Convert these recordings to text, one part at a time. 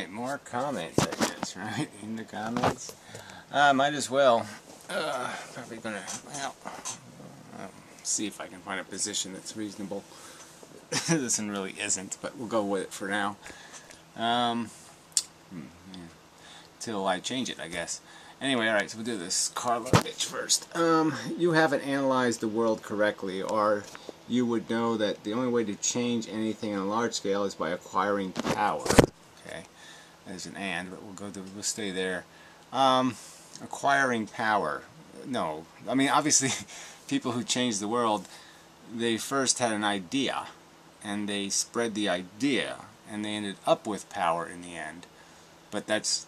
Alright, more comments, I guess, right? In the comments. Might as well. Probably gonna, well, see if I can find a position that's reasonable. This one really isn't, but we'll go with it for now. Till I change it, I guess. Anyway, alright, so we'll do this Carla bitch first. You haven't analyzed the world correctly, or you would know that the only way to change anything on a large scale is by acquiring power. Okay, there's an and, but we'll stay there. Acquiring power. No, I mean, obviously, people who changed the world, they first had an idea, and they spread the idea, and they ended up with power in the end. But that's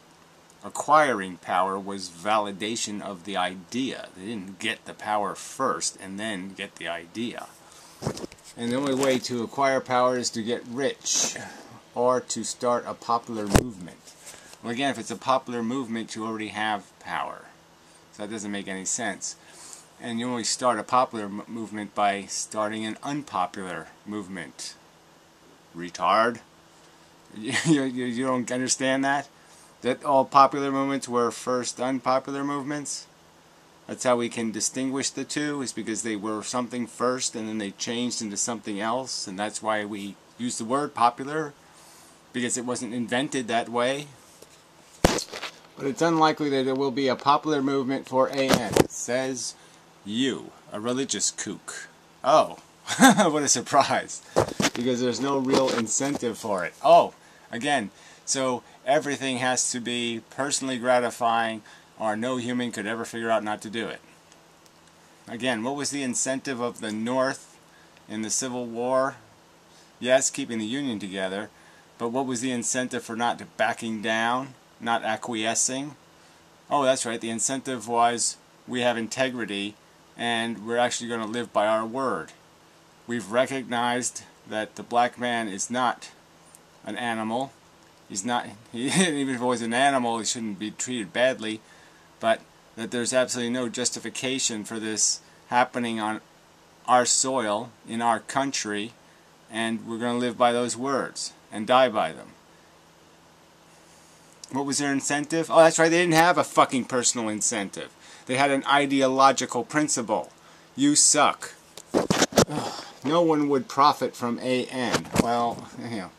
acquiring power was validation of the idea. They didn't get the power first and then get the idea. And the only way to acquire power is to get rich or to start a popular movement. Well, again, if it's a popular movement, you already have power. So that doesn't make any sense. And you only start a popular movement by starting an unpopular movement. Retard. You don't understand that? That all popular movements were first unpopular movements? That's how we can distinguish the two, is because they were something first and then they changed into something else, and that's why we use the word popular, because it wasn't invented that way. But it's unlikely that there will be a popular movement for AN, says you, a religious kook. Oh, what a surprise, because there's no real incentive for it. Oh, again, so everything has to be personally gratifying, or no human could ever figure out not to do it. Again, what was the incentive of the North in the Civil War? Yes, keeping the Union together, but what was the incentive for not backing down, not acquiescing? Oh, that's right, the incentive was we have integrity and we're actually going to live by our word. We've recognized that the black man is not an animal. He's not, even if he was an animal, he shouldn't be treated badly, but that there's absolutely no justification for this happening on our soil, in our country, and we're going to live by those words and die by them. What was their incentive? Oh, that's right, they didn't have a fucking personal incentive. They had an ideological principle. You suck. Ugh. No one would profit from AN. Well, you know.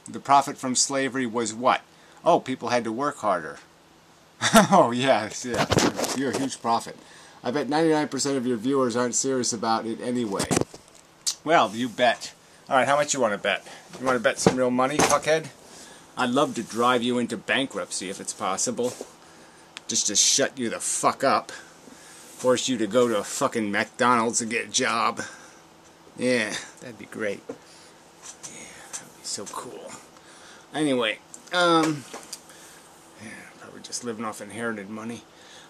The profit from slavery was what? Oh, people had to work harder. Oh, yeah, you're a huge profit. I bet 99% of your viewers aren't serious about it anyway. Well, you bet. Alright, how much you want to bet? You want to bet some real money, fuckhead? I'd love to drive you into bankruptcy if it's possible. Just to shut you the fuck up. Force you to go to a fucking McDonald's and get a job. Yeah, that'd be great. So cool. Anyway, yeah, probably just living off inherited money.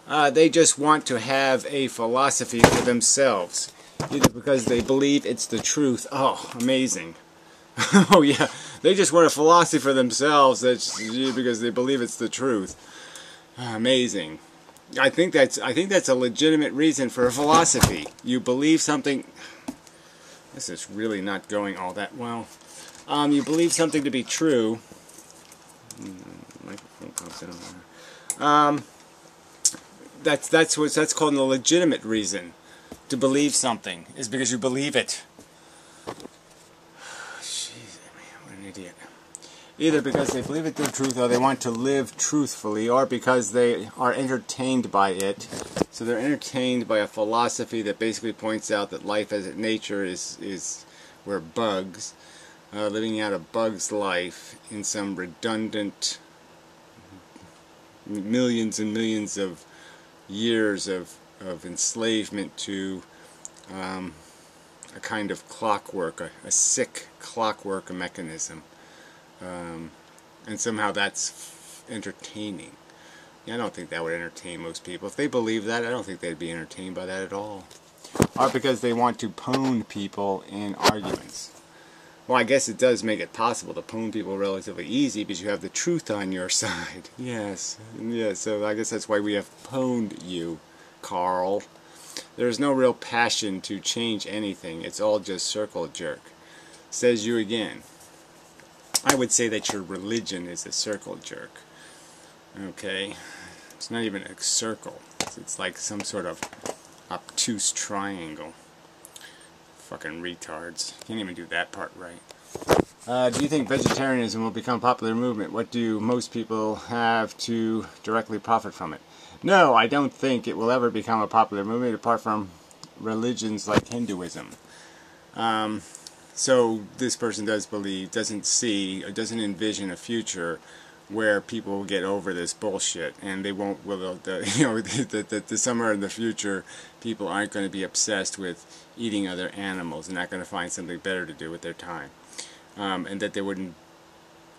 They just want to have a philosophy for themselves, either because they believe it's the truth. Oh, amazing. Oh yeah, they just want a philosophy for themselves. That's because they believe it's the truth. Amazing. I think that's a legitimate reason for a philosophy. You believe something. This is really not going all that well. You believe something to be true. That's called a legitimate reason to believe something, is because you believe it. Jeez, what an idiot. Either because they believe it's the truth, or they want to live truthfully, or because they are entertained by it. So they're entertained by a philosophy that basically points out that life as nature is we're bugs. Living out a bug's life in some redundant millions and millions of years of enslavement to a kind of clockwork, a sick clockwork mechanism. And somehow that's entertaining. Yeah, I don't think that would entertain most people. If they believe that, I don't think they'd be entertained by that at all. Or because they want to pwn people in arguments. Well, I guess it does make it possible to pwn people relatively easy because you have the truth on your side. Yes. Yeah, so I guess that's why we have pwned you, Carl. There's no real passion to change anything. It's all just circle jerk. Says you again. I would say that your religion is a circle jerk. Okay? It's not even a circle. It's like some sort of obtuse triangle. Fucking retards. Can't even do that part right. Do you think vegetarianism will become a popular movement? What do most people have to directly profit from it? No, I don't think it will ever become a popular movement apart from religions like Hinduism. So this person doesn't see, or doesn't envision a future where people will get over this bullshit, and they won't. Somewhere in the future, people aren't going to be obsessed with eating other animals. They're not going to find something better to do with their time, and that they wouldn't.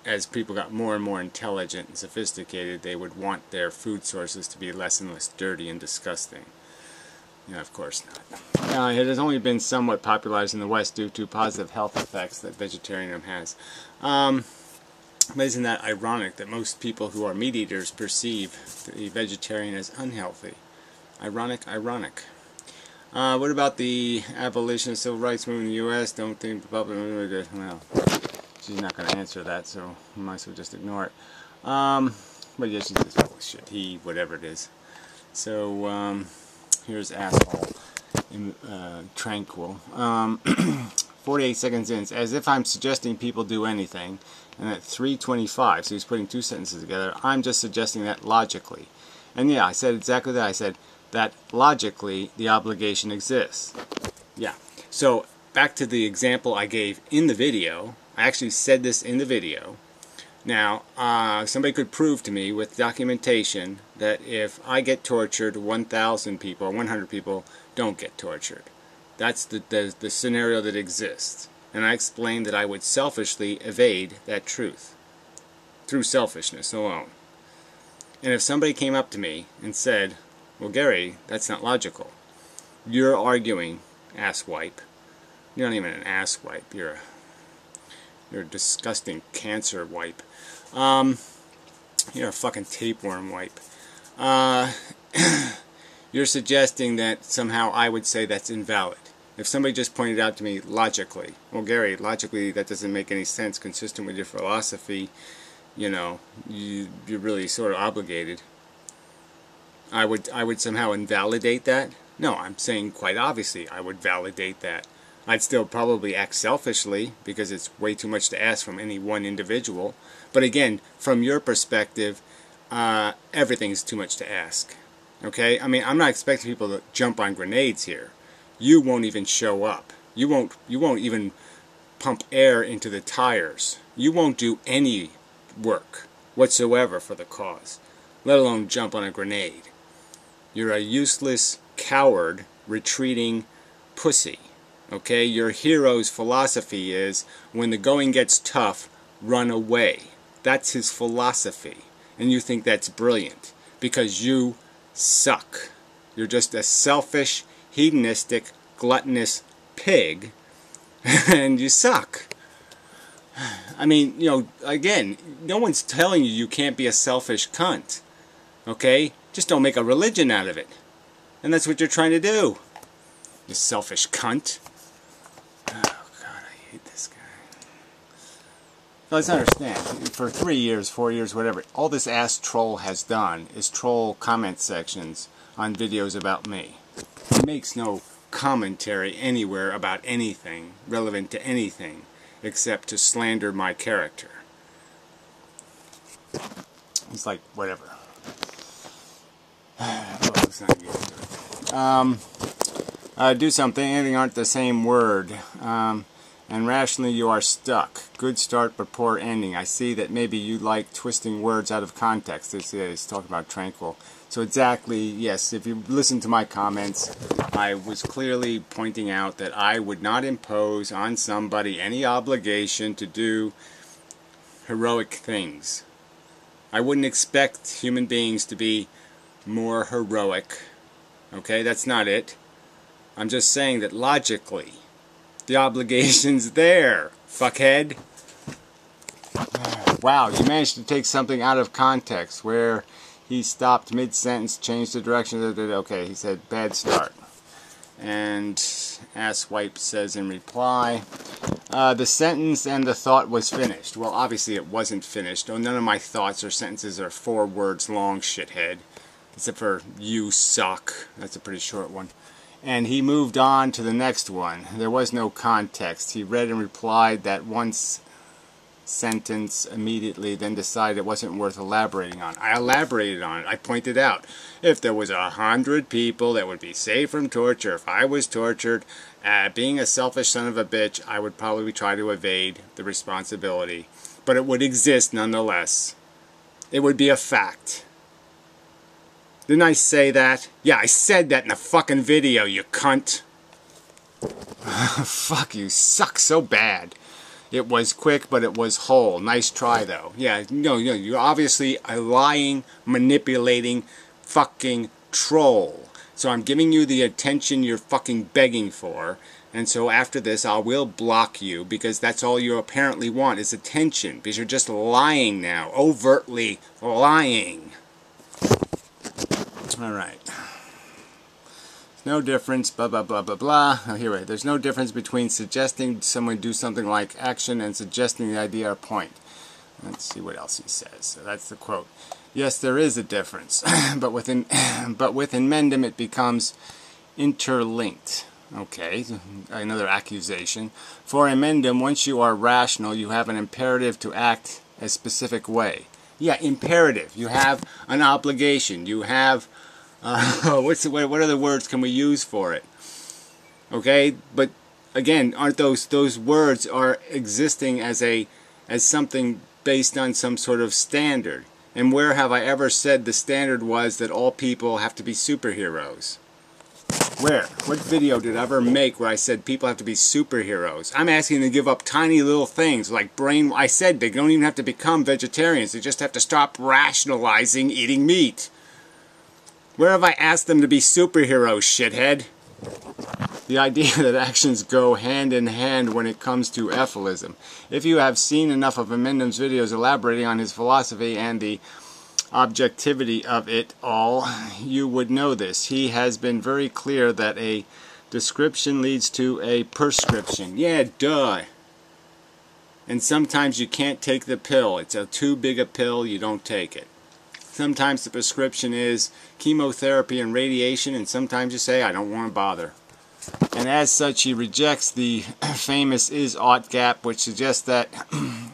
As people got more and more intelligent and sophisticated, they would want their food sources to be less and less dirty and disgusting. Yeah, of course not. It has only been somewhat popularized in the West due to positive health effects that vegetarianism has. But isn't that ironic that most people who are meat eaters perceive the vegetarian as unhealthy? Ironic, ironic. What about the abolition of civil rights movement in the U.S.? Don't think the public... Well, she's not going to answer that, so we might as well just ignore it. But yeah, she's just bullshit. Whatever it is. So, here's asshole. Tranquil. 48 seconds in. As if I'm suggesting people do anything. And at 3:25, so he's putting two sentences together. I'm just suggesting that logically. And yeah, I said exactly that. I said that logically the obligation exists. Yeah. So back to the example I gave in the video. I actually said this in the video. Now, somebody could prove to me with documentation that if I get tortured, 1,000 people or 100 people don't get tortured. That's the scenario that exists. And I explained that I would selfishly evade that truth through selfishness alone. And if somebody came up to me and said, well, Gary, that's not logical. You're arguing, asswipe. You're not even an asswipe. You're a disgusting cancer wipe. You're a fucking tapeworm wipe. You're suggesting that somehow I would say that's invalid. If somebody just pointed out to me logically, well, Gary, logically that doesn't make any sense consistent with your philosophy, you're really sort of obligated. I would somehow invalidate that? No, I'm saying quite obviously I would validate that. I'd still probably act selfishly because it's way too much to ask from any one individual. But again, from your perspective, everything's too much to ask. Okay? I mean, I'm not expecting people to jump on grenades here. You won't even show up. You won't even pump air into the tires. You won't do any work whatsoever for the cause, let alone jump on a grenade. You're a useless, coward, retreating pussy. Okay? Your hero's philosophy is, when the going gets tough, run away. That's his philosophy. And you think that's brilliant because you suck. You're just a selfish, hedonistic, gluttonous pig, and you suck. I mean, again, no one's telling you can't be a selfish cunt. Okay? Just don't make a religion out of it. And that's what you're trying to do. You selfish cunt. Oh, God, I hate this guy. Let's understand, for 3 years, 4 years, whatever, all this ass troll has done is troll comment sections on videos about me. He makes no commentary anywhere about anything relevant to anything except to slander my character. It's like, whatever. Oh, let's not get into it. Do something, anything aren't the same word. And rationally you are stuck. Good start but poor ending. I see that maybe you like twisting words out of context. This is talking about tranquil. So exactly, yes, if you listen to my comments, I was clearly pointing out that I would not impose on somebody any obligation to do heroic things. I wouldn't expect human beings to be more heroic. Okay, that's not it. I'm just saying that logically, the obligation's there, fuckhead. Wow, you managed to take something out of context where he stopped mid-sentence, changed the direction. Okay, he said, bad start. And Asswipe says in reply, The sentence and the thought was finished. Well, obviously it wasn't finished. Oh, none of my thoughts or sentences are 4 words long, shithead. Except for "you suck." That's a pretty short one. And he moved on to the next one. There was no context. He read and replied that once sentence immediately, then decided it wasn't worth elaborating on. I elaborated on it. I pointed out, if there was 100 people that would be saved from torture, if I was tortured, being a selfish son of a bitch, I would probably try to evade the responsibility. But it would exist nonetheless. It would be a fact. Didn't I say that? Yeah, I said that in the fucking video, you cunt. Fuck, you suck so bad. It was quick, but it was whole. Nice try, though. Yeah, no, you're obviously a lying, manipulating, fucking troll. So I'm giving you the attention you're fucking begging for. And so after this, I will block you, because that's all you apparently want is attention. Because you're just lying now. Overtly lying. Alright. No difference, blah, blah, blah, blah, blah. Oh, here, wait. There's no difference between suggesting someone do something like action and suggesting the idea or point. Let's see what else he says. So that's the quote. Yes, there is a difference, but with inmendham it becomes interlinked. Okay, another accusation. For inmendham, once you are rational, you have an imperative to act a specific way. Yeah, imperative. You have an obligation. You have what other words can we use for it? Okay, but again, aren't those words are existing as something based on some sort of standard? And where have I ever said the standard was that all people have to be superheroes? Where? What video did I ever make where I said people have to be superheroes? I'm asking them to give up tiny little things like brain. I said they don't even have to become vegetarians. They just have to stop rationalizing eating meat. Where have I asked them to be superheroes, shithead? The idea that actions go hand in hand when it comes to ephilism. If you have seen enough of inmendham's videos elaborating on his philosophy and the objectivity of it all, you would know this. He has been very clear that a description leads to a prescription. Yeah, duh. And sometimes you can't take the pill. It's too big a pill, you don't take it. Sometimes the prescription is chemotherapy and radiation, and sometimes you say, I don't want to bother. And as such, he rejects the famous is-ought gap, which suggests that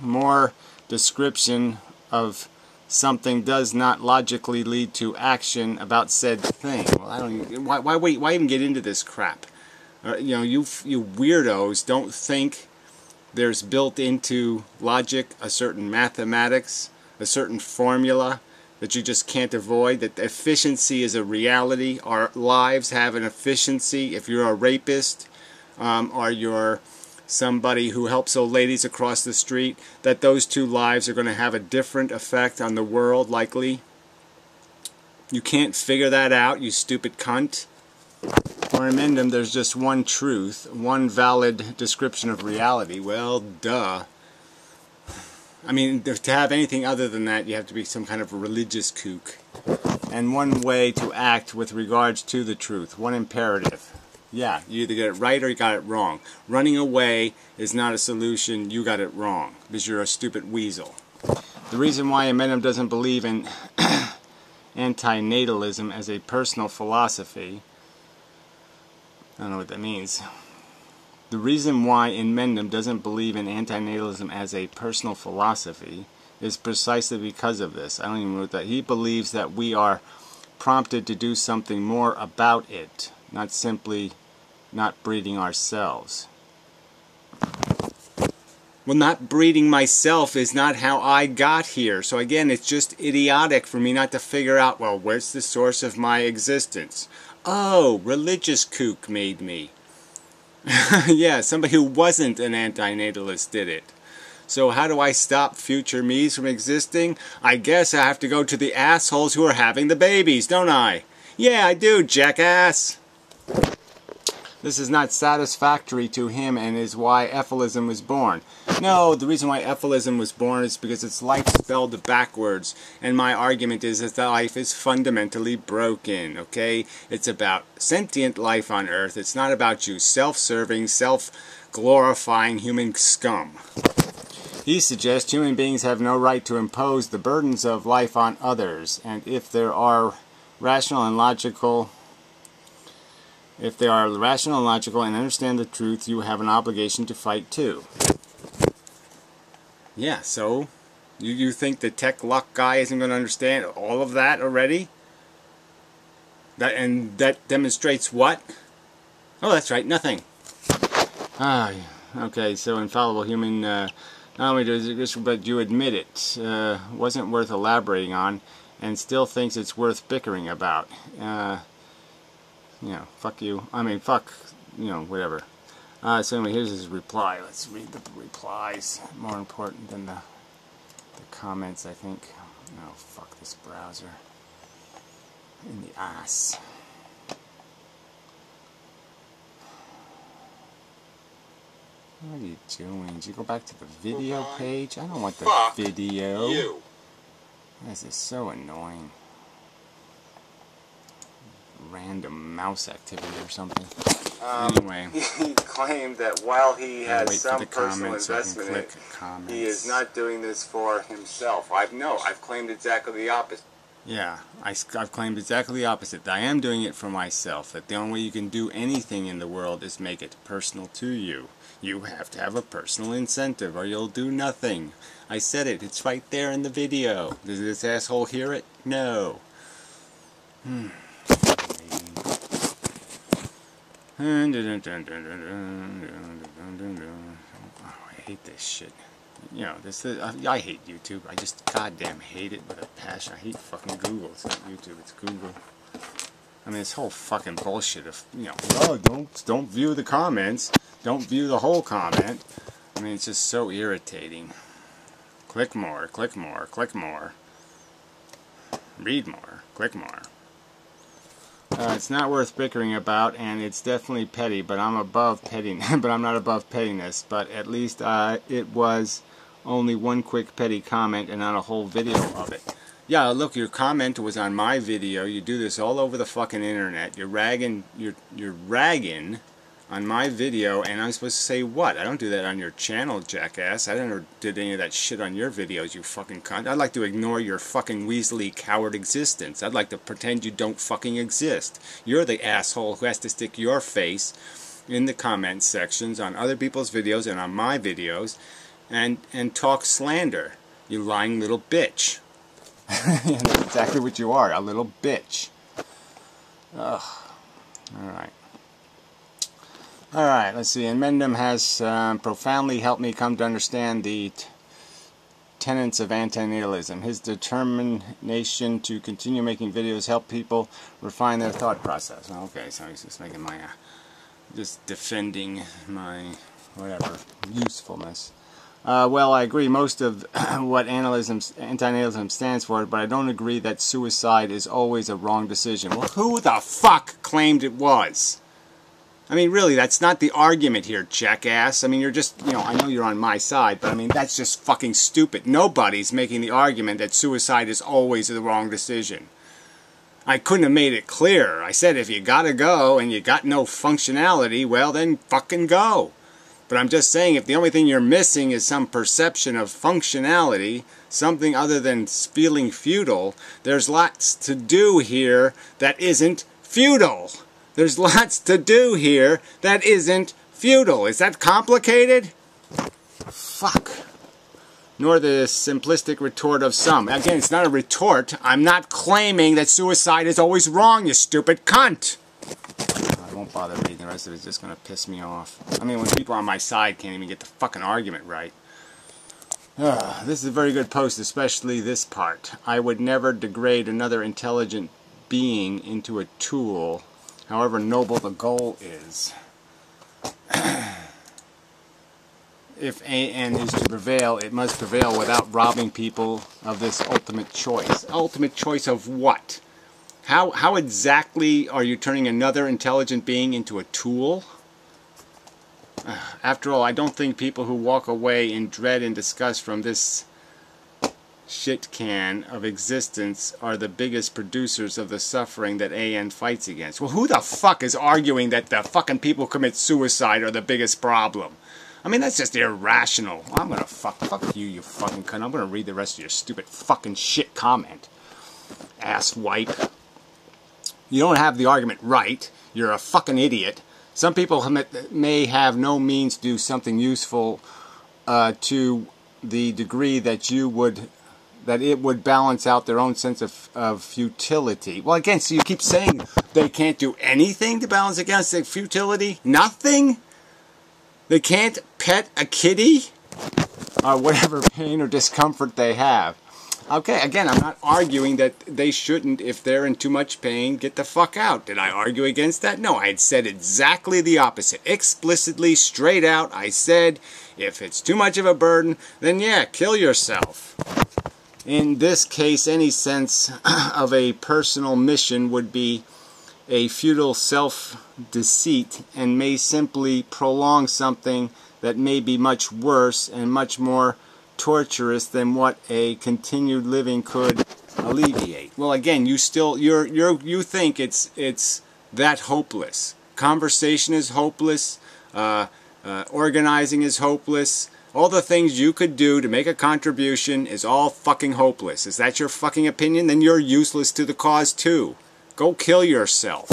more description of something does not logically lead to action about said thing. Well, I don't even, why even get into this crap? You know, you weirdos don't think there's built into logic a certain mathematics, a certain formula that you just can't avoid, that efficiency is a reality. Our lives have an efficiency. If you're a rapist or you're somebody who helps old ladies across the street, that those two lives are going to have a different effect on the world, likely. You can't figure that out, you stupid cunt. For inmendham, there's just one truth, one valid description of reality. Well, duh. I mean, to have anything other than that, you have to be some kind of religious kook. And one way to act with regards to the truth, one imperative. Yeah, you either get it right or you got it wrong. Running away is not a solution. You got it wrong because you're a stupid weasel. The reason why inmendham doesn't believe in antinatalism as a personal philosophy, I don't know what that means. The reason why inmendham doesn't believe in antinatalism as a personal philosophy is precisely because of this. I don't even know what that. He believes that we are prompted to do something more about it, not simply not breeding ourselves. Well, not breeding myself is not how I got here. So again, it's just idiotic for me not to figure out, well, where's the source of my existence? Oh, religious kook made me. Yeah, somebody who wasn't an antinatalist did it. So how do I stop future me's from existing? I guess I have to go to the assholes who are having the babies, don't I? Yeah, I do, jackass. This is not satisfactory to him and is why ephilism was born. No, the reason why ephilism was born is because it's life spelled backwards. And my argument is that life is fundamentally broken, okay? It's about sentient life on Earth. It's not about you self-serving, glorifying human scum. He suggests human beings have no right to impose the burdens of life on others, and if there are rational and logical and understand the truth, you have an obligation to fight too. Yeah, so you think the tech luck guy isn't going to understand all of that already? That demonstrates what? Oh, that's right, nothing. Okay, so infallible human, not only does it, but you admit it, wasn't worth elaborating on, and still thinks it's worth bickering about. You know, fuck you. I mean, fuck, you know, whatever. So anyway, here's his reply. Let's read the replies. More important than the comments, I think. Oh, fuck this browser. In the ass. What are you doing? Did you go back to the video page? I don't want the video. You. This is so annoying. Random mouse activity or something. Anyway. He claimed that while he has some personal investment in it, he is not doing this for himself. I've claimed exactly the opposite. Yeah, I've claimed exactly the opposite. I am doing it for myself. That the only way you can do anything in the world is make it personal to you. You have to have a personal incentive or you'll do nothing. I said it. It's right there in the video. Does this asshole hear it? No. Oh, I hate this shit. You know, I hate YouTube. I just goddamn hate it with a passion. I hate fucking Google. It's not YouTube, it's Google. I mean, this whole fucking bullshit of, you know, oh, don't view the comments. Don't view the whole comment. I mean, it's just so irritating. Click more, click more, click more. Read more, click more. It's not worth bickering about, and it's definitely petty, but I'm above petting. But I'm not above pettiness. But at least it was only one quick petty comment and not a whole video of it. Yeah, look, your comment was on my video. You do this all over the fucking internet. You're ragging on my video, and I'm supposed to say what? I don't do that on your channel, jackass. I never did any of that shit on your videos, you fucking cunt. I'd like to ignore your fucking weaselly coward existence. I'd like to pretend you don't fucking exist. You're the asshole who has to stick your face in the comment sections on other people's videos and on my videos and talk slander. You lying little bitch. That's exactly what you are, a little bitch. Ugh. Alright. Alright, let's see. Inmendham has profoundly helped me come to understand the tenets of antinatalism. His determination to continue making videos help people refine their thought process. Okay, so he's just making my, just defending my, whatever, usefulness. Well, I agree most of what antinatalism stands for, but I don't agree that suicide is always a wrong decision. Well, who the fuck claimed it was? I mean, really, that's not the argument here, jackass. I mean, you're just, you know, I know you're on my side, but I mean, that's just fucking stupid. Nobody's making the argument that suicide is always the wrong decision. I couldn't have made it clearer. I said if you gotta go and you got no functionality, well, then fucking go. But I'm just saying, if the only thing you're missing is some perception of functionality, something other than feeling futile, there's lots to do here that isn't futile. There's lots to do here that isn't futile. Is that complicated? Fuck. Nor the simplistic retort of some. Again, it's not a retort. I'm not claiming that suicide is always wrong, you stupid cunt. I won't bother reading the rest of it. It's just going to piss me off. I mean, when people on my side can't even get the fucking argument right. This is a very good post, especially this part. I would never degrade another intelligent being into a tool, however noble the goal is. If AN is to prevail, it must prevail without robbing people of this ultimate choice. Ultimate choice of what? How exactly are you turning another intelligent being into a tool? After all, I don't think people who walk away in dread and disgust from this shit can of existence are the biggest producers of the suffering that AN fights against. Well, who the fuck is arguing that the fucking people who commit suicide are the biggest problem? I mean, that's just irrational. I'm gonna fuck you, you fucking cunt. I'm gonna read the rest of your stupid fucking shit comment. Ass wipe. You don't have the argument right. You're a fucking idiot. Some people may have no means to do something useful to the degree that it would balance out their own sense of futility. Well, again, so you keep saying they can't do anything to balance against the futility? Nothing? They can't pet a kitty? Or whatever pain or discomfort they have. Okay, again, I'm not arguing that they shouldn't, if they're in too much pain, get the fuck out. Did I argue against that? No, I had said exactly the opposite. Explicitly, straight out, I said, if it's too much of a burden, then yeah, kill yourself. In this case, any sense of a personal mission would be a futile self-deceit and may simply prolong something that may be much worse and much more torturous than what a continued living could alleviate. Well, again, you think it's that hopeless. Conversation is hopeless. Organizing is hopeless. All the things you could do to make a contribution is all fucking hopeless. Is that your fucking opinion? Then you're useless to the cause too. Go kill yourself.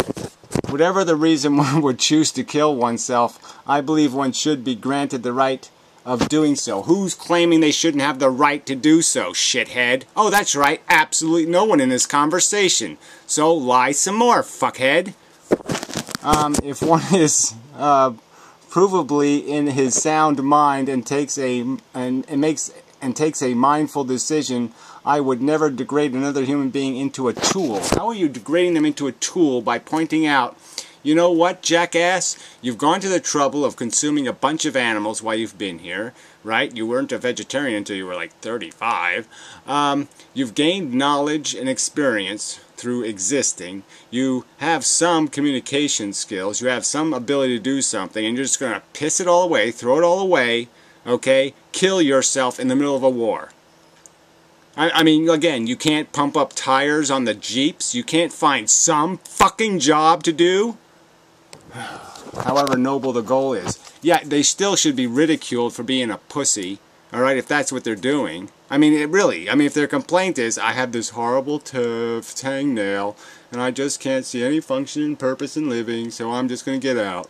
Whatever the reason one would choose to kill oneself, I believe one should be granted the right of doing so. Who's claiming they shouldn't have the right to do so, shithead? Oh, that's right, absolutely no one in this conversation. So lie some more, fuckhead. If one is provably in his sound mind and takes a mindful decision, I would never degrade another human being into a tool. How are you degrading them into a tool? By pointing out, you know what, jackass? You've gone to the trouble of consuming a bunch of animals while you've been here, right? You weren't a vegetarian until you were like 35. You've gained knowledge and experience through existing. You have some communication skills. You have some ability to do something, and you're just going to piss it all away, throw it all away, okay? Kill yourself in the middle of a war. I mean, again, you can't pump up tires on the Jeeps. You can't find some fucking job to do. However noble the goal is. Yeah, they still should be ridiculed for being a pussy, alright, if that's what they're doing. I mean, if their complaint is, I have this horrible tough hangnail, and I just can't see any function and purpose in living, so I'm just going to get out.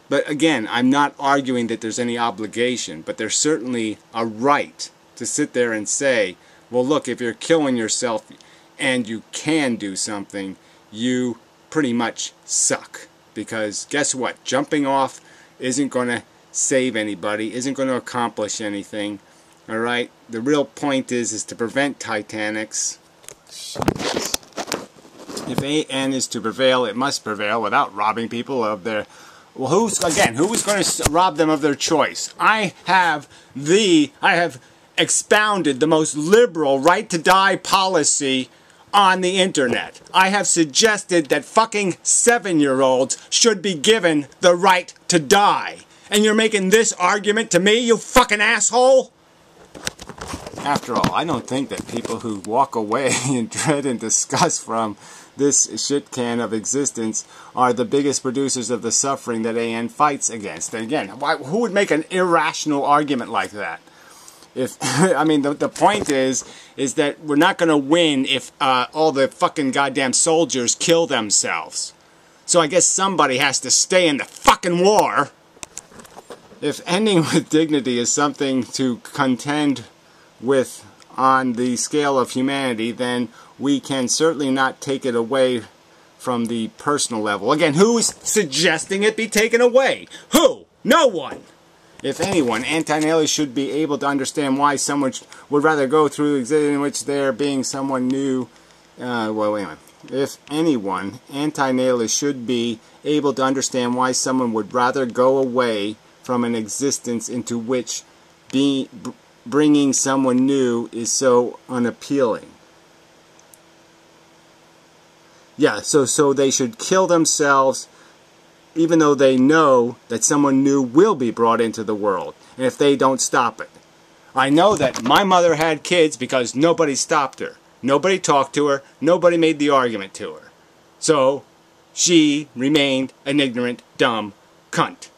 But again, I'm not arguing that there's any obligation, but there's certainly a right to sit there and say, well, look, if you're killing yourself and you can do something, you pretty much suck. Because guess what? Jumping off isn't going to save anybody, isn't going to accomplish anything. Alright? The real point is to prevent Titanics. If AN is to prevail, it must prevail without robbing people of their... Well, who is going to rob them of their choice? I have expounded the most liberal right-to-die policy on the internet. I have suggested that fucking 7-year-olds should be given the right to die. And you're making this argument to me, you fucking asshole? After all, I don't think that people who walk away in dread and disgust from this shit can of existence are the biggest producers of the suffering that AN fights against. And again, who would make an irrational argument like that? I mean, the point is that we're not going to win if all the fucking goddamn soldiers kill themselves. So I guess somebody has to stay in the fucking war. If ending with dignity is something to contend with on the scale of humanity, then we can certainly not take it away from the personal level. Again, who's suggesting it be taken away? Who? No one! If anyone, anti-nihilists should be able to understand why someone would rather go through existence in which there being someone new. Well, wait a minute. If anyone, anti-nihilists should be able to understand why someone would rather go away from an existence into which bringing someone new is so unappealing. Yeah, so they should kill themselves even though they know that someone new will be brought into the world, and if they don't stop it. I know that my mother had kids because nobody stopped her. Nobody talked to her. Nobody made the argument to her. So she remained an ignorant dumb cunt.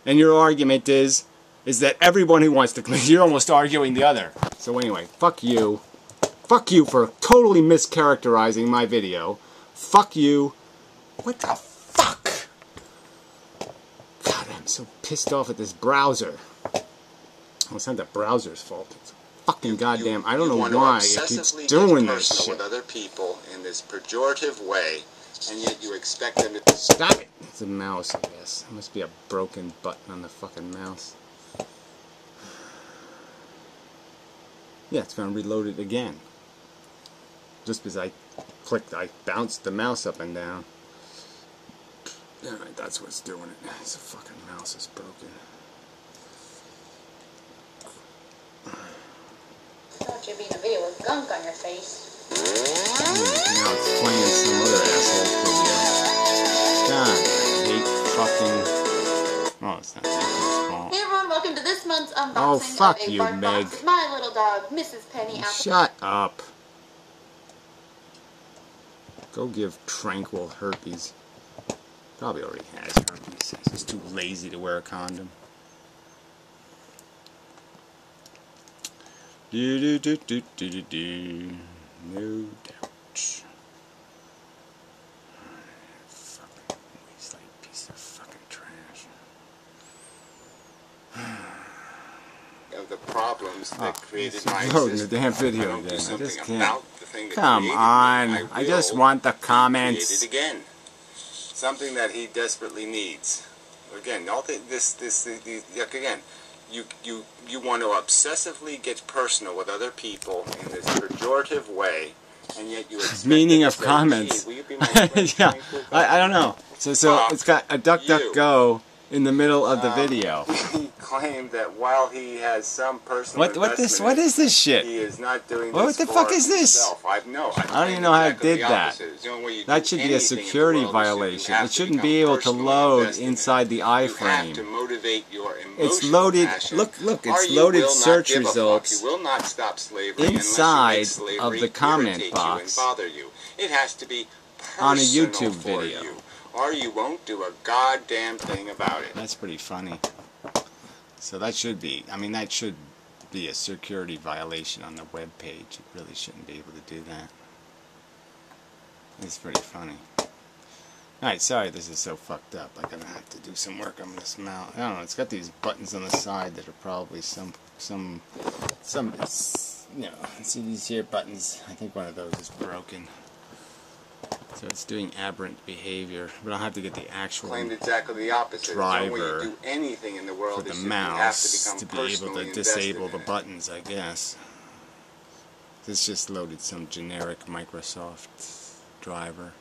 And your argument is that everyone who wants to, you're almost arguing the other. So anyway, fuck you. Fuck you for totally mischaracterizing my video. Fuck you. What the fuck? God, I'm so pissed off at this browser. Well, it's not the browser's fault. It's fucking goddamn. I don't know why it keeps doing this shit. With other people in this pejorative way, and yet you expect them to stop it. It's a mouse, I guess. There must be a broken button on the fucking mouse. Yeah, it's gonna reload it again. Just because I clicked, I bounced the mouse up and down. Alright, that's what's doing it. It's a fucking mouse is broken. I thought you'd be in a video with gunk on your face. Now it's playing some other asshole's video. God, I hate fucking... Oh, it's not Nathan's fault. Hey everyone, welcome to this month's unboxing oh, fuck of a you, bark Meg. box with my little dog, Mrs. Penny. Shut up. Go give Tranquil herpes. Probably already has herpes. He's just too lazy to wear a condom. Do do do do do do do. No doubt. Fucking waste-like piece of fucking trash. of the problems that created my existence. The damn video again. I just can't. Come on. I just want the comments. It again. Something that he desperately needs. Again, all this again. You want to obsessively get personal with other people in this pejorative way, and yet you expect meaning of comments. Yeah, I don't know. So it's got a duck go in the middle of the video. He claimed that while he has some personal what is this shit? He is not doing this what the fuck is this? I don't even know how it did that. That should be a security violation. It shouldn't be able to load inside the iframe. It's loaded. Look, it's loaded search results inside of the comment box It has to be on a YouTube video. Or you won't do a goddamn thing about it. That's pretty funny. So that should be, that should be a security violation on the web page. It really shouldn't be able to do that. It's pretty funny. Alright, sorry this is so fucked up. I'm gonna have to do some work on this mount. I don't know, it's got these buttons on the side that are probably some see these here buttons. I think one of those is broken. So it's doing aberrant behavior, but I'll have to get the actual claimed exactly the opposite. driver do anything in the world for the mouse to be able to disable the buttons, I guess. This just loaded some generic Microsoft driver.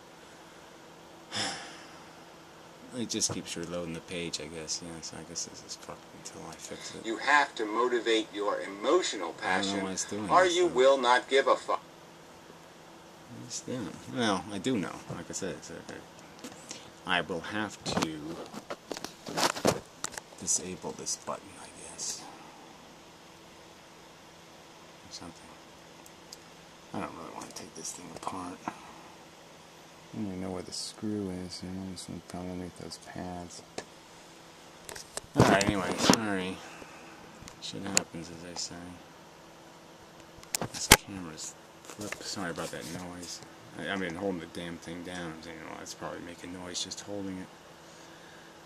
It just keeps reloading the page, I guess. Yeah, so I guess this is fucked until I fix it. You have to motivate your emotional passion, I don't know why it's doing or this, you will not give a fuck. Well, I do know. Like I said, I will have to disable this button, I guess. Or something. I don't really want to take this thing apart. I don't even know where the screw is. I just want to come underneath those pads. Alright, anyway, sorry. Shit happens, as they say. This camera's flip. Sorry about that noise. I've been holding the damn thing down. I'm saying, well, it's probably making noise just holding it.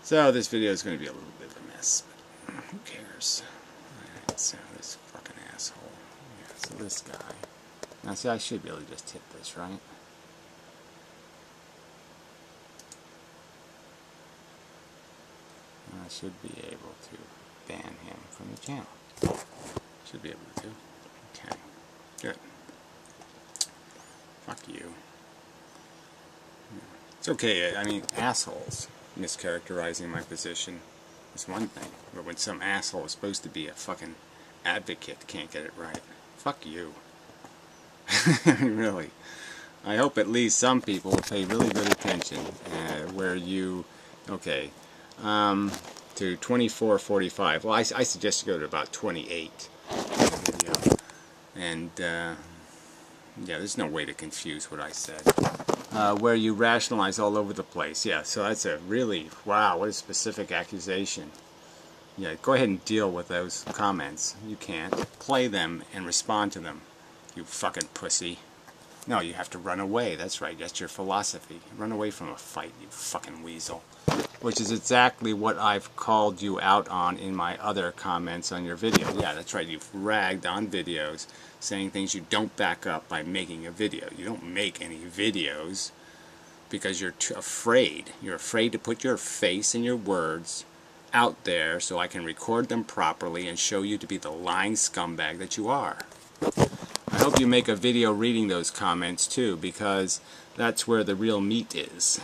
So this video is going to be a little bit of a mess, but who cares? Alright, so this fucking asshole. Yeah, so this guy. Now see, I should be able to just hit this, right? I should be able to ban him from the channel. Should be able to. Okay. Good. Fuck you. It's okay, assholes mischaracterizing my position is one thing, but when some asshole is supposed to be a fucking advocate can't get it right, fuck you. Really. I hope at least some people will pay really good attention where you, okay, to 24:45. Well, I suggest you go to about 28 video. And, yeah, there's no way to confuse what I said. where you rationalize all over the place. Yeah, so that's a really, wow, what a specific accusation. Yeah, go ahead and deal with those comments. You can't. Play them and respond to them, you fucking pussy. No, you have to run away. That's right. That's your philosophy. Run away from a fight, you fucking weasel. Which is exactly what I've called you out on in my other comments on your video. Yeah, that's right. You've ragged on videos saying things you don't back up by making a video. You don't make any videos because you're afraid. You're afraid to put your face and your words out there so I can record them properly and show you to be the lying scumbag that you are. I hope you make a video reading those comments too, because that's where the real meat is.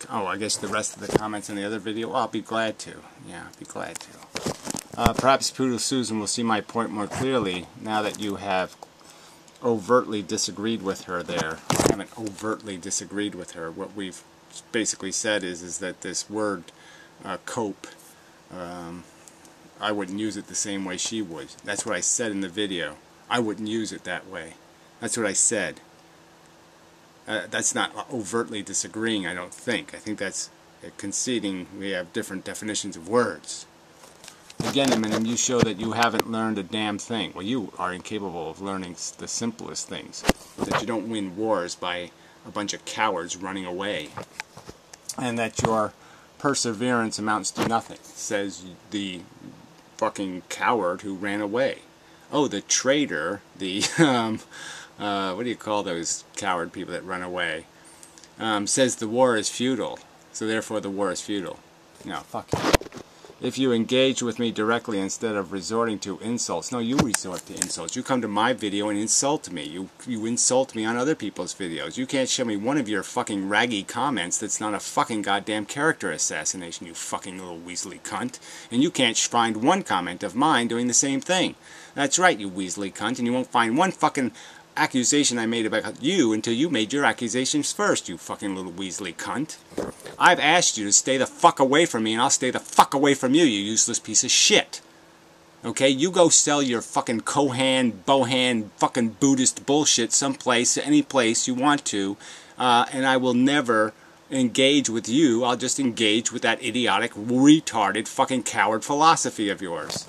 Oh, I guess the rest of the comments in the other video, well, I'll be glad to. Yeah, I'll be glad to. Perhaps Poodle Susan will see my point more clearly now that you have overtly disagreed with her there. I haven't overtly disagreed with her. What we've basically said is that this word cope, I wouldn't use it the same way she would. That's what I said in the video. I wouldn't use it that way. That's what I said. That's not overtly disagreeing, I don't think. I think that's conceding we have different definitions of words. Again, inmendham, you show that you haven't learned a damn thing. Well, you are incapable of learning the simplest things. That you don't win wars by a bunch of cowards running away. And that your perseverance amounts to nothing, says the fucking coward who ran away. Oh, the traitor, the, what do you call those coward people that run away? Says the war is futile, so therefore the war is futile. No, fuck you. If you engage with me directly instead of resorting to insults. No, you resort to insults. You come to my video and insult me. You insult me on other people's videos. You can't show me one of your fucking raggy comments that's not a fucking goddamn character assassination, you fucking little weaselly cunt. And you can't find one comment of mine doing the same thing. That's right, you weaselly cunt, and you won't find one fucking accusation I made about you until you made your accusations first, you fucking little weaselly cunt. I've asked you to stay the fuck away from me, and I'll stay the fuck away from you, you useless piece of shit. Okay, you go sell your fucking Kohan, Bohan, fucking Buddhist bullshit someplace, any place you want to, and I will never engage with you. I'll just engage with that idiotic, retarded, fucking coward philosophy of yours.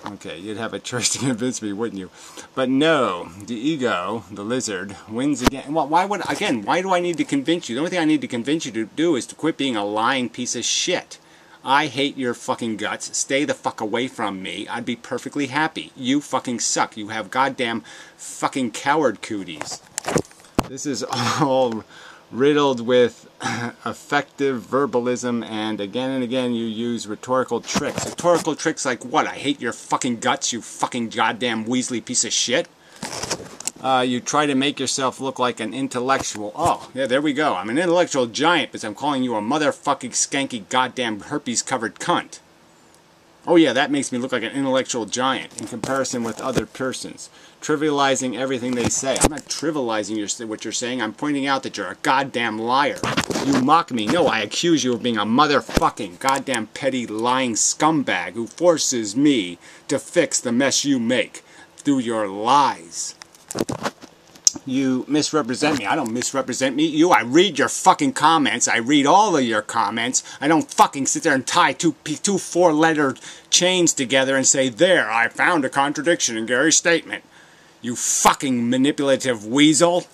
Okay, you'd have a choice to convince me, wouldn't you? But no, the ego, the lizard, wins again. Well, why do I need to convince you? The only thing I need to convince you to do is to quit being a lying piece of shit. I hate your fucking guts. Stay the fuck away from me. I'd be perfectly happy. You fucking suck. You have goddamn fucking coward cooties. This is all riddled with effective verbalism, and again you use rhetorical tricks. Rhetorical tricks like what? I hate your fucking guts, you fucking goddamn Weasley piece of shit. You try to make yourself look like an intellectual. Oh, yeah, there we go. I'm an intellectual giant because I'm calling you a motherfucking skanky goddamn herpes-covered cunt. Oh yeah, that makes me look like an intellectual giant in comparison with other persons. Trivializing everything they say. I'm not trivializing what you're saying. I'm pointing out that you're a goddamn liar. You mock me. No, I accuse you of being a motherfucking goddamn petty lying scumbag who forces me to fix the mess you make through your lies. You misrepresent me. I don't misrepresent you. I read your fucking comments. I read all of your comments. I don't fucking sit there and tie two four-letter chains together and say, there, I found a contradiction in Gary's statement. You fucking manipulative weasel.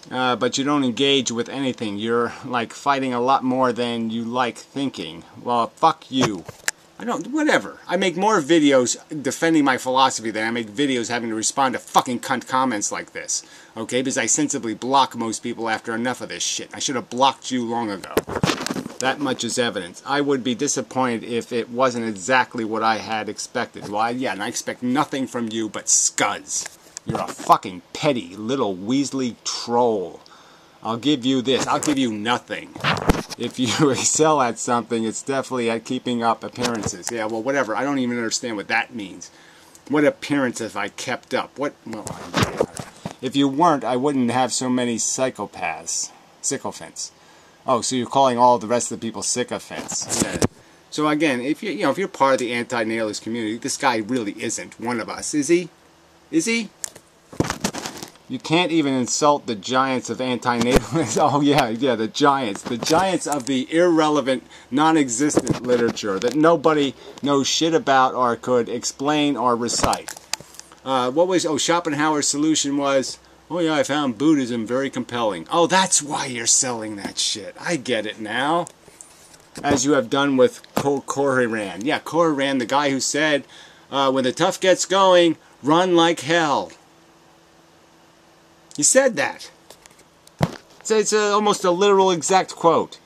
But you don't engage with anything. You're, like, fighting a lot more than you like thinking. Well, fuck you. Whatever. I make more videos defending my philosophy than I make videos having to respond to fucking cunt comments like this. Okay? Because I sensibly block most people after enough of this shit. I should have blocked you long ago. That much is evidence. I would be disappointed if it wasn't exactly what I had expected. Well, yeah, and I expect nothing from you but scuzz. You're a fucking petty little Weasley troll. I'll give you this. I'll give you nothing. If you excel at something, it's definitely at keeping up appearances. Yeah, well, whatever. I don't even understand what that means. What appearance have I kept up? What? Well, if you weren't, I wouldn't have so many psychopaths. Sycophants. Oh, so you're calling all the rest of the people sycophants. Yeah. So again, if you're part of the anti-nailist community, this guy really isn't one of us, is he? Is he? You can't even insult the giants of antinatalism. Oh yeah, the giants of the irrelevant, non-existent literature that nobody knows shit about or could explain or recite. Schopenhauer's solution was, oh yeah, I found Buddhism very compelling. Oh, that's why you're selling that shit. I get it now. As you have done with Kohiran. Yeah, Kohiran, the guy who said, when the tough gets going, run like hell. He said that. It's almost a literal exact quote.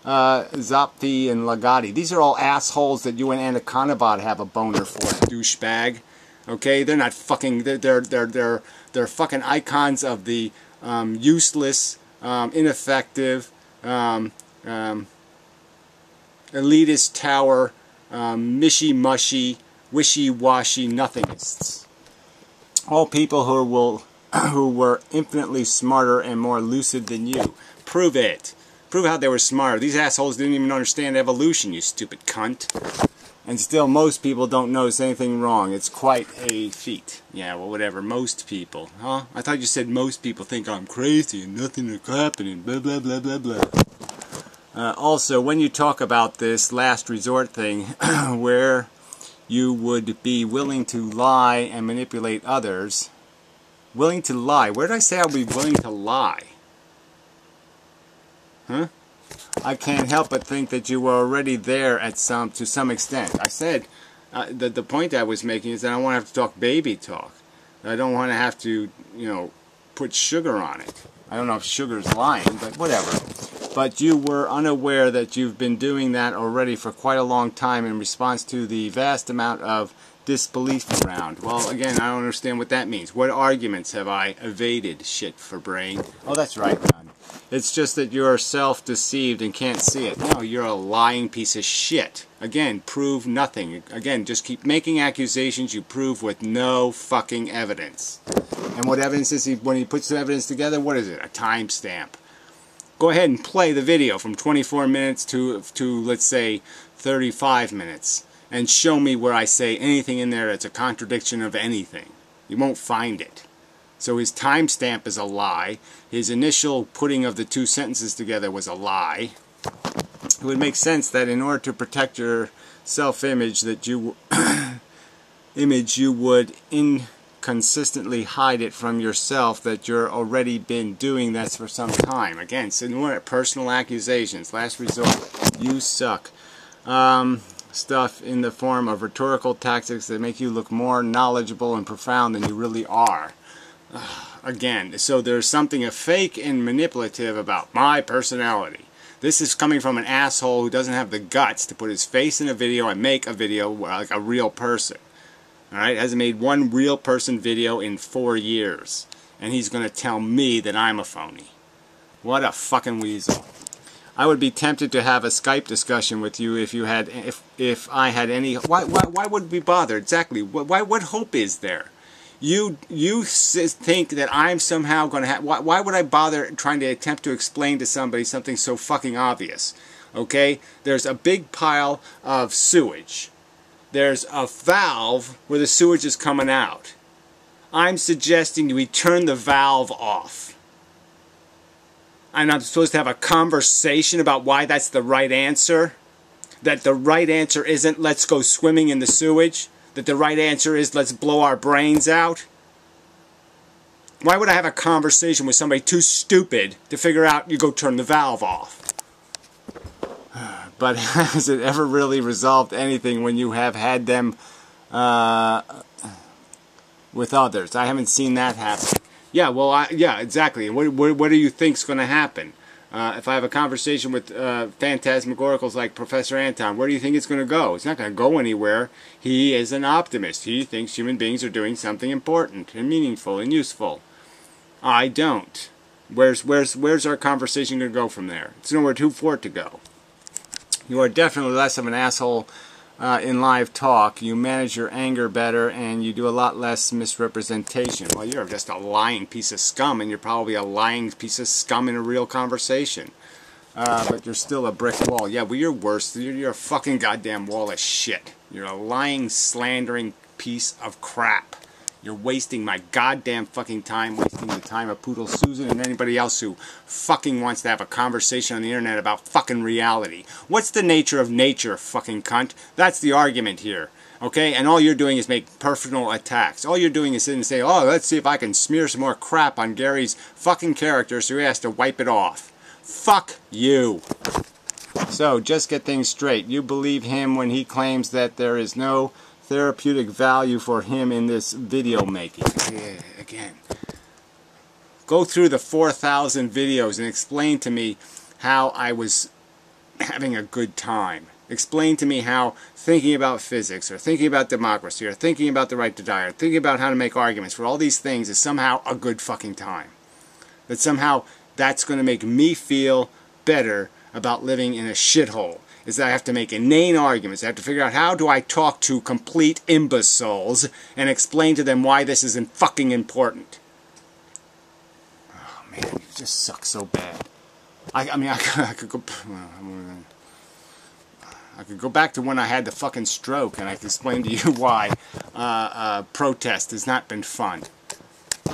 Zapti and Lagati. These are all assholes that you and Anaconabot have a boner for, douchebag. Okay, they're not fucking. They're fucking icons of the useless, ineffective, elitist tower, mishy-mushy, wishy-washy nothingists. All people who were infinitely smarter and more lucid than you. Prove it. Prove how they were smarter. These assholes didn't even understand evolution, you stupid cunt. And still, most people don't notice anything wrong. It's quite a feat. Yeah, well, whatever. Most people. Huh? I thought you said most people think I'm crazy and nothing is happening. Blah, blah, blah, blah, blah. Also, when you talk about this last resort thing, where you would be willing to lie and manipulate others. Willing to lie. Where did I say I would be willing to lie? Huh? I can't help but think that you were already there to some extent. I said the point I was making is that I don't want to have to talk baby talk. I don't want to have to, put sugar on it. I don't know if sugar's lying, but whatever. But you were unaware that you've been doing that already for quite a long time in response to the vast amount of disbelief around. Well, again, I don't understand what that means. What arguments have I evaded, shit for brain? Oh, that's right, none. It's just that you're self-deceived and can't see it. No, you're a lying piece of shit. Again, prove nothing. Again, just keep making accusations you prove with no fucking evidence. And what evidence is he, when he puts the evidence together, what is it? A timestamp. Go ahead and play the video from 24 minutes to let's say, 35 minutes. And show me where I say anything in there that's a contradiction of anything. You won't find it. So his timestamp is a lie. His initial putting of the two sentences together was a lie. It would make sense that in order to protect your self-image, that you would inconsistently hide it from yourself that you're already been doing this for some time. Again, so personal accusations, last resort. You suck. Stuff in the form of rhetorical tactics that make you look more knowledgeable and profound than you really are. Again, so there's something fake and manipulative about my personality. This is coming from an asshole who doesn't have the guts to put his face in a video and make a video like a real person. Alright, hasn't made one real person video in 4 years. And he's going to tell me that I'm a phony. What a fucking weasel. I would be tempted to have a Skype discussion with you if you had, if I had any. Why would we bother? Exactly. What hope is there? You think that I'm somehow going to have. Why would I bother trying to attempt to explain to somebody something so fucking obvious? Okay, there's a big pile of sewage. There's a valve where the sewage is coming out. I'm suggesting we turn the valve off. And I'm supposed to have a conversation about why that's the right answer? That the right answer isn't let's go swimming in the sewage? That the right answer is let's blow our brains out? Why would I have a conversation with somebody too stupid to figure out you go turn the valve off? But has it ever really resolved anything when you have had them with others? I haven't seen that happen. Yeah, well, yeah, exactly. What do you think's going to happen? If I have a conversation with phantasmagoricals like Professor Anton, where do you think it's going to go? It's not going to go anywhere. He is an optimist. He thinks human beings are doing something important and meaningful and useful. I don't. Where's our conversation going to go from there? It's nowhere for it to go. You are definitely less of an asshole in live talk. You manage your anger better and you do a lot less misrepresentation. Well, you're just a lying piece of scum, and you're probably a lying piece of scum in a real conversation. But you're still a brick wall. Yeah, well, you're worse. You're a fucking goddamn wall of shit. You're a lying, slandering piece of crap. You're wasting my goddamn fucking time, wasting the time of Poodle Susan and anybody else who fucking wants to have a conversation on the internet about fucking reality. What's the nature of nature, fucking cunt? That's the argument here. Okay? And all you're doing is make personal attacks. All you're doing is sit and say, oh, let's see if I can smear some more crap on Gary's fucking character so he has to wipe it off. Fuck you. So, just get things straight. You believe him when he claims that there is no therapeutic value for him in this video making. Again, go through the 4,000 videos and explain to me how I was having a good time. Explain to me how thinking about physics or thinking about democracy or thinking about the right to die or thinking about how to make arguments for all these things is somehow a good fucking time. That somehow that's going to make me feel better about living in a shithole. Is that I have to make inane arguments. I have to figure out how do I talk to complete imbeciles and explain to them why this isn't fucking important. Oh man, you just suck so bad. I mean, I could go. I could go back to when I had the fucking stroke and I could explain to you why protest has not been fun.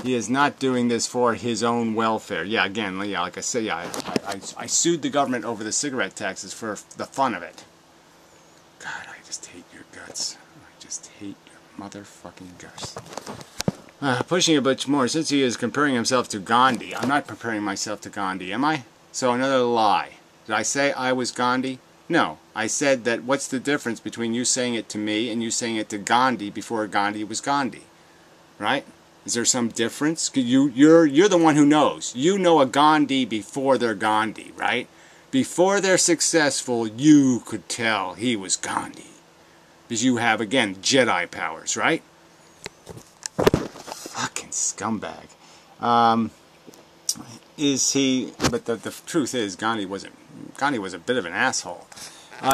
He is not doing this for his own welfare. Yeah, again, yeah, like I said, yeah, I sued the government over the cigarette taxes for the fun of it. God, I just hate your guts. I just hate your motherfucking guts. Pushing a bit more, since he is comparing himself to Gandhi. I'm not comparing myself to Gandhi, am I? So another lie. Did I say I was Gandhi? No. I said that what's the difference between you saying it to me and you saying it to Gandhi before Gandhi was Gandhi? Right? Is there some difference? You're the one who knows. You know a Gandhi before they're Gandhi, right? Before they're successful, you could tell he was Gandhi. Because you have, again, Jedi powers, right? Fucking scumbag. Is he... But the truth is, Gandhi was a bit of an asshole.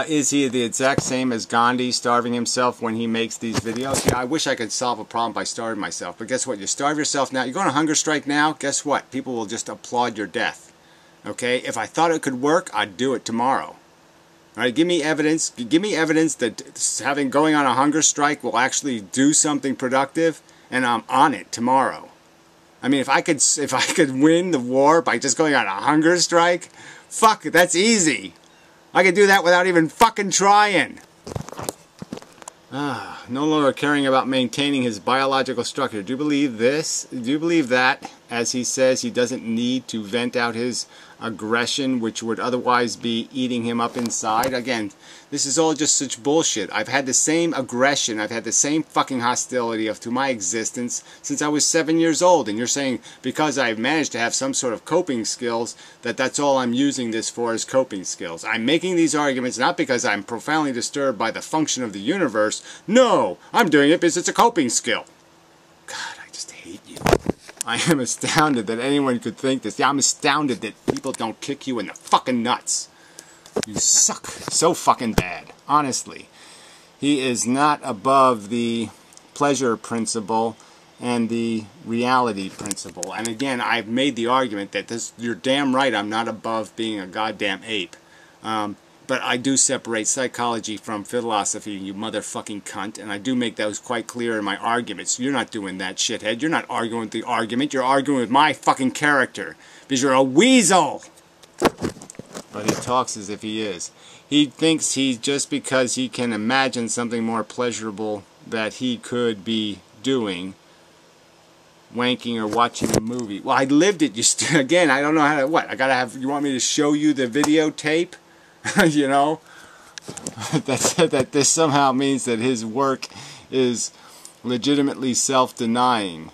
Is he the exact same as Gandhi, starving himself when he makes these videos? Yeah, I wish I could solve a problem by starving myself. But guess what? You starve yourself now. You're going on a hunger strike now. Guess what? People will just applaud your death. Okay? If I thought it could work, I'd do it tomorrow. All right? Give me evidence. Give me evidence that going on a hunger strike will actually do something productive, and I'm on it tomorrow. I mean, if I could win the war by just going on a hunger strike, fuck, that's easy. I could do that without even fucking trying. No longer caring about maintaining his biological structure. Do you believe this? Do you believe that, as he says, he doesn't need to vent out his aggression, which would otherwise be eating him up inside? Again, this is all just such bullshit. I've had the same aggression, I've had the same fucking hostility to my existence since I was 7 years old. And you're saying because I've managed to have some sort of coping skills, that's all I'm using this for is coping skills. I'm making these arguments not because I'm profoundly disturbed by the function of the universe. No, I'm doing it because it's a coping skill. God, I just hate you. I am astounded that anyone could think this. Yeah, I'm astounded that people don't kick you in the fucking nuts. You suck so fucking bad. Honestly. He is not above the pleasure principle and the reality principle. And again, I've made the argument that you're damn right I'm not above being a goddamn ape. But I do separate psychology from philosophy, you motherfucking cunt, and I do make those quite clear in my arguments. You're not doing that, shithead. You're not arguing with the argument. You're arguing with my fucking character. Because you're a weasel! But he talks as if he is. He thinks just because he can imagine something more pleasurable that he could be doing, wanking or watching a movie. Well, I lived it. Again, I don't know how to... What? You want me to show you the videotape? You know, that this somehow means that his work is legitimately self-denying.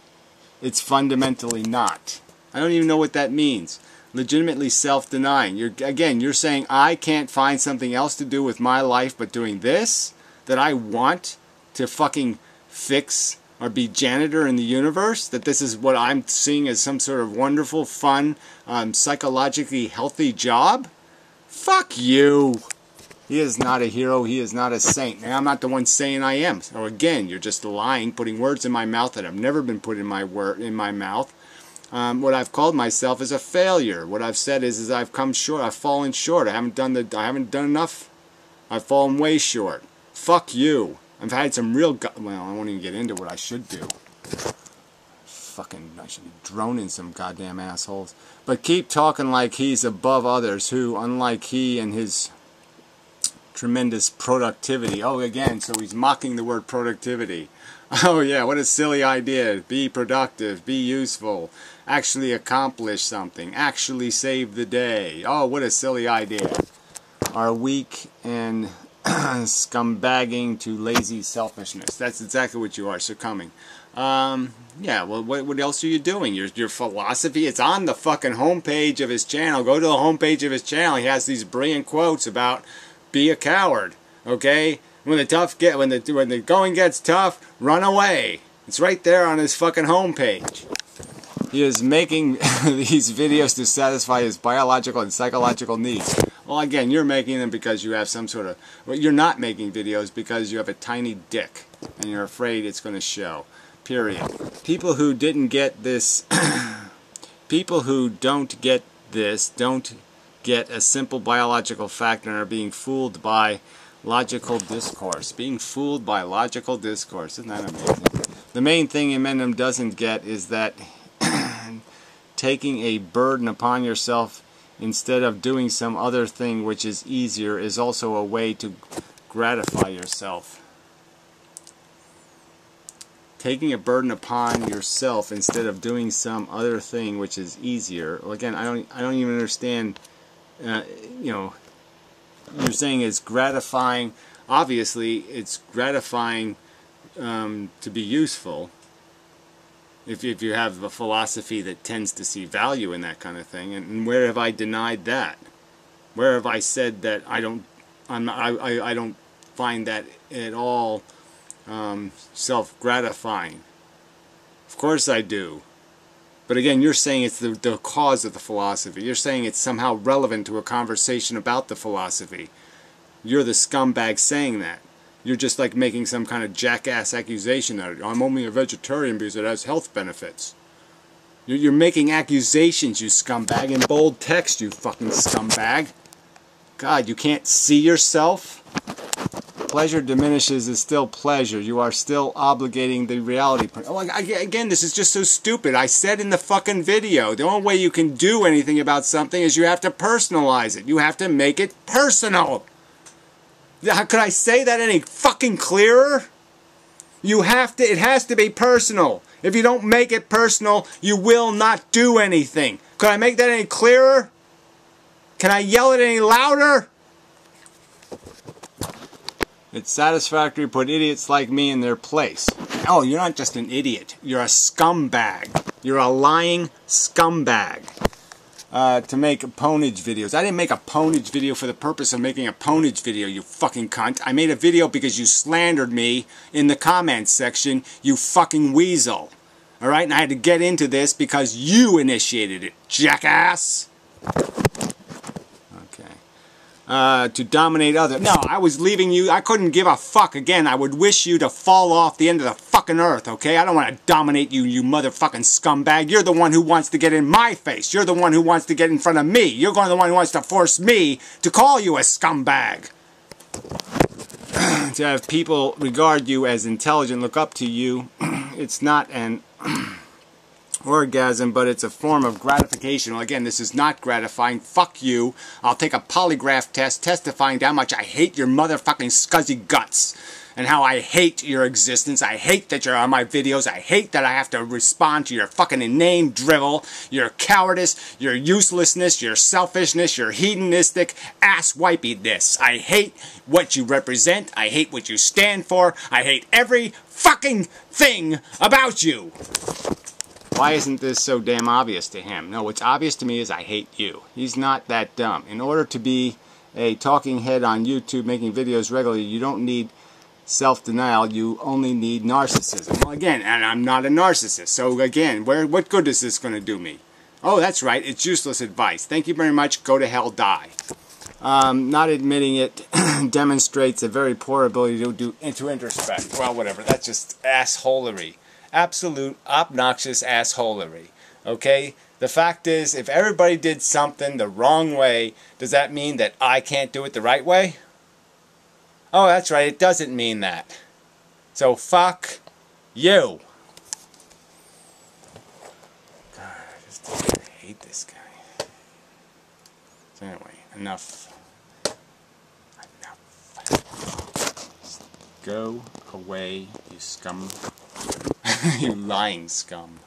It's fundamentally not. I don't even know what that means. Legitimately self-denying. You're saying I can't find something else to do with my life but doing this? That I want to fucking fix or be janitor in the universe? That this is what I'm seeing as some sort of wonderful, fun, psychologically healthy job? Fuck you! He is not a hero. He is not a saint. And I'm not the one saying I am. So again, you're just lying, putting words in my mouth that have never been put in my mouth. What I've called myself is a failure. What I've said is I've come short. I've fallen short. I haven't done enough. I've fallen way short. Fuck you. I've had some real... Well, I won't even get into what I should do. I should be droning some goddamn assholes. But keep talking like he's above others who, unlike he and his tremendous productivity. Oh, again, so he's mocking the word productivity. Oh yeah, what a silly idea. Be productive, be useful, actually accomplish something, actually save the day. Oh, what a silly idea. Are weak and scumbagging to lazy selfishness. That's exactly what you are, succumbing. Yeah, well, what else are you doing? Your philosophy, it's on the fucking homepage of his channel. Go to the homepage of his channel. He has these brilliant quotes about be a coward, okay? When the going gets tough, run away. It's right there on his fucking homepage. He is making these videos to satisfy his biological and psychological needs. Well, again, you're making them because you have some sort of... Well, you're not making videos because you have a tiny dick and you're afraid it's going to show. Period. People who didn't get this... people who don't get this don't get a simple biological fact and are being fooled by logical discourse. Being fooled by logical discourse. Isn't that amazing? The main thing inmendham doesn't get is that taking a burden upon yourself instead of doing some other thing which is easier is also a way to gratify yourself. Taking a burden upon yourself instead of doing some other thing which is easier. Well, again, I don't even understand. You know, you're saying it's gratifying. Obviously, it's gratifying to be useful. If you have a philosophy that tends to see value in that kind of thing, and where have I denied that? Where have I said that I don't find that at all self-gratifying? Of course I do. But again, you're saying it's the cause of the philosophy. You're saying it's somehow relevant to a conversation about the philosophy. You're the scumbag saying that. You're just like making some kind of jackass accusation that I'm only a vegetarian because it has health benefits. You're making accusations, you scumbag, in bold text, you fucking scumbag. God, you can't see yourself? Pleasure diminishes is still pleasure. You are still obligating the reality. Oh, again, this is just so stupid. I said in the fucking video, the only way you can do anything about something is you have to personalize it. You have to make it personal. How could I say that any fucking clearer? You have to, it has to be personal. If you don't make it personal, you will not do anything. Could I make that any clearer? Can I yell it any louder? It's satisfactory to put idiots like me in their place. Oh, you're not just an idiot. You're a scumbag. You're a lying scumbag. To make ponage videos. I didn't make a ponage video for the purpose of making a ponage video, you fucking cunt. I made a video because you slandered me in the comments section, you fucking weasel. Alright, and I had to get into this because you initiated it, jackass. To dominate others. No, I was leaving you. I couldn't give a fuck. Again, I would wish you to fall off the end of the fucking earth, okay? I don't want to dominate you, you motherfucking scumbag. You're the one who wants to get in my face. You're the one who wants to get in front of me. You're the one who wants to force me to call you a scumbag. To have people regard you as intelligent, look up to you, it's not an orgasm, but it's a form of gratification. Well, again, this is not gratifying. Fuck you. I'll take a polygraph test testifying to how much I hate your motherfucking scuzzy guts and how I hate your existence. I hate that you're on my videos. I hate that I have to respond to your fucking inane drivel, your cowardice, your uselessness, your selfishness, your hedonistic ass-wipiness. I hate what you represent. I hate what you stand for. I hate every fucking thing about you. Why isn't this so damn obvious to him? No, what's obvious to me is I hate you. He's not that dumb. In order to be a talking head on YouTube making videos regularly, you don't need self-denial, you only need narcissism. Well, again, and I'm not a narcissist, so again, what good is this going to do me? Oh, that's right, it's useless advice. Thank you very much, go to hell, die. Not admitting it demonstrates a very poor ability to introspect. Well, whatever, that's just assholery. Absolute obnoxious assholery. Okay? The fact is, if everybody did something the wrong way, does that mean that I can't do it the right way? Oh, that's right, it doesn't mean that. So fuck you. So anyway, enough. Go away, you scum. You lying scum.